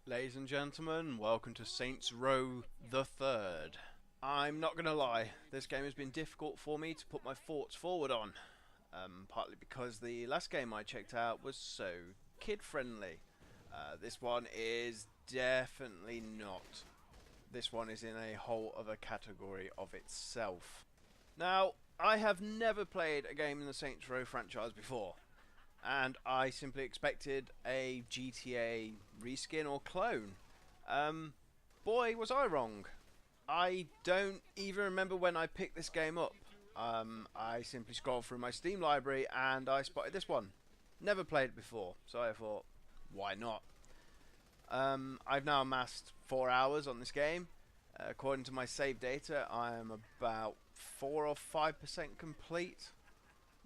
Ladies and gentlemen, welcome to Saints Row the Third. I'm not going to lie, this game has been difficult for me to put my thoughts forward on. Partly because the last game I checked out was so kid-friendly. This one is definitely not. This one is in a whole other category of itself. Now, I have never played a game in the Saints Row franchise before, and I simply expected a GTA reskin or clone. Boy, was I wrong. I don't even remember when I picked this game up. I simply scrolled through my Steam library and I spotted this one. Never played it before, so I thought, why not? I've now amassed 4 hours on this game. According to my save data, I am about 4 or 5% complete.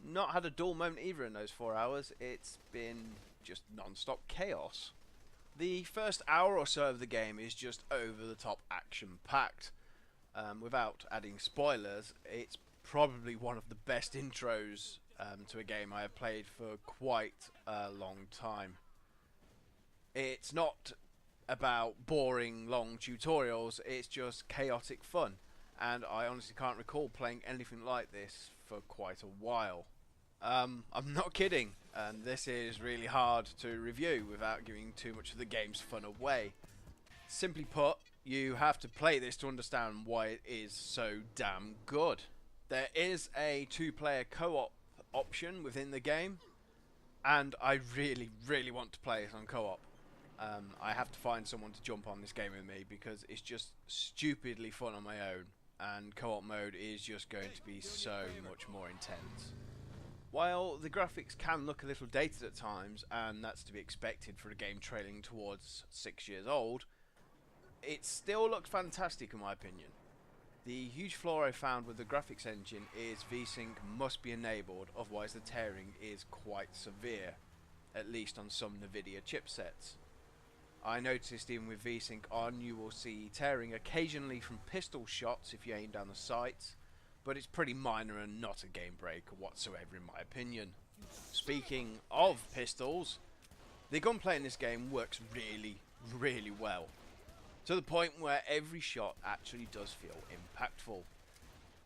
Not had a dull moment either in those 4 hours. It's been just non-stop chaos. The first hour or so of the game is just over-the-top action-packed. Without adding spoilers, it's probably one of the best intros to a game I have played for quite a long time. It's not about boring, long tutorials, it's just chaotic fun. And I honestly can't recall playing anything like this for quite a while. I'm not kidding, and this is really hard to review without giving too much of the game's fun away. Simply put, you have to play this to understand why it is so damn good. There is a 2-player co-op option within the game, and I really want to play it on co-op. I have to find someone to jump on this game with me because it's just stupidly fun on my own, and co-op mode is just going to be so much more intense. While the graphics can look a little dated at times, and that's to be expected for a game trailing towards 6 years old, it still looks fantastic in my opinion. The huge flaw I found with the graphics engine is VSync must be enabled, otherwise the tearing is quite severe, at least on some Nvidia chipsets. I noticed even with VSync on you will see tearing occasionally from pistol shots if you aim down the sights, but it's pretty minor and not a game breaker whatsoever in my opinion. Speaking of pistols, the gunplay in this game works really well, to the point where every shot actually does feel impactful.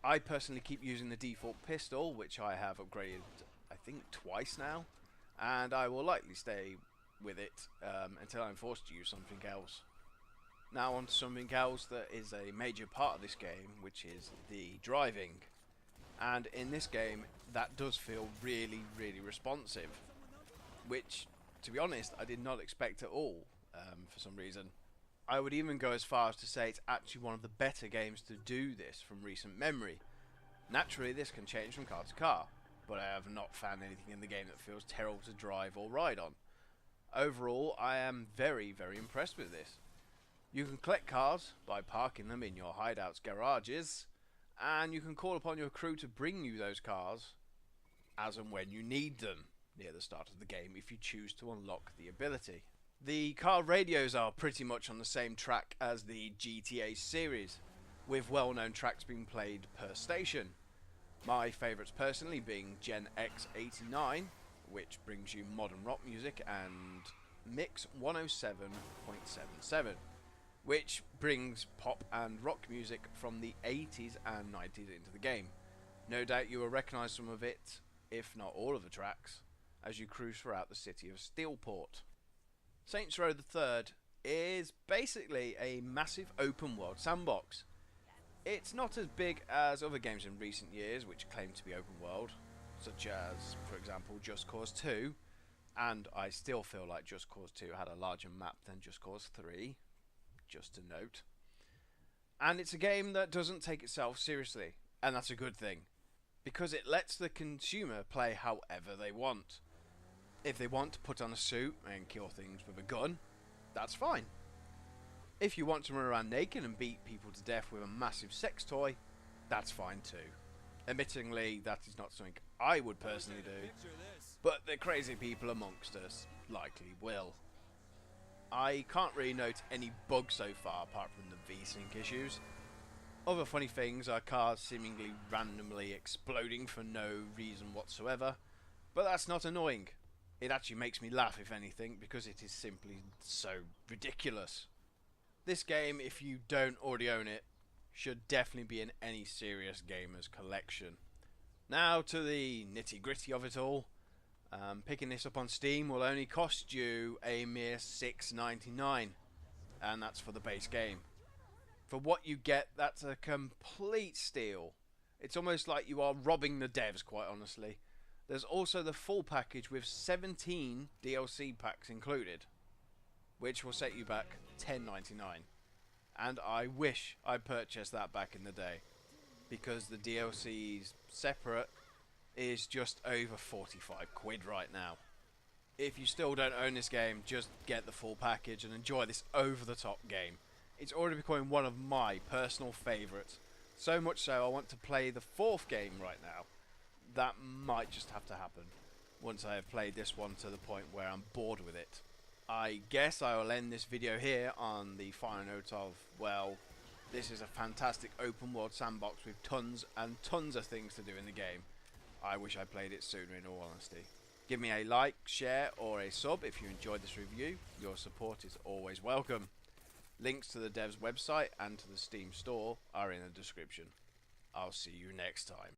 I personally keep using the default pistol, which I have upgraded I think twice now, and I will likely stay with it until I'm forced to use something else. Now on to something else that is a major part of this game, which is the driving. And in this game, that does feel really responsive, which, to be honest, I did not expect at all, for some reason. I would even go as far as to say it's actually one of the better games to do this from recent memory. Naturally, this can change from car to car, but I have not found anything in the game that feels terrible to drive or ride on. Overall, I am very impressed with this. You can collect cars by parking them in your hideouts' garages, and you can call upon your crew to bring you those cars as and when you need them near the start of the game if you choose to unlock the ability. The car radios are pretty much on the same track as the GTA series, with well-known tracks being played per station. My favourites personally being Gen X 89, which brings you modern rock music, and Mix 107.77. which brings pop and rock music from the 80s and 90s into the game. No doubt you will recognise some of it, if not all of the tracks, as you cruise throughout the city of Steelport. Saints Row the Third is basically a massive open world sandbox. It's not as big as other games in recent years which claim to be open world, such as, for example, Just Cause 2, and I still feel like Just Cause 2 had a larger map than Just Cause 3. Just to note. And it's a game that doesn't take itself seriously, and that's a good thing, because it lets the consumer play however they want. If they want to put on a suit and kill things with a gun, that's fine. If you want to run around naked and beat people to death with a massive sex toy, that's fine too. Admittingly, that is not something I would personally do, but the crazy people amongst us likely will. I can't really note any bugs so far apart from the VSync issues. Other funny things are cars seemingly randomly exploding for no reason whatsoever, but that's not annoying. It actually makes me laugh, if anything, because it is simply so ridiculous. This game, if you don't already own it, should definitely be in any serious gamer's collection. Now to the nitty gritty of it all. Picking this up on Steam will only cost you a mere $6.99, and that's for the base game. For what you get, that's a complete steal. It's almost like you are robbing the devs, quite honestly. There's also the full package with 17 DLC packs included, which will set you back $10.99. And I wish I purchased that back in the day, because the DLCs separate is just over 45 quid right now. If you still don't own this game, just get the full package and enjoy this over-the-top game. It's already becoming one of my personal favourites. So much so I want to play the 4th game right now. That might just have to happen once I have played this one to the point where I'm bored with it. I guess I will end this video here on the final note of, well, this is a fantastic open world sandbox with tons and tons of things to do in the game. I wish I played it sooner, in all honesty. Give me a like, share or a sub if you enjoyed this review. Your support is always welcome. Links to the dev's website and to the Steam store are in the description. I'll see you next time.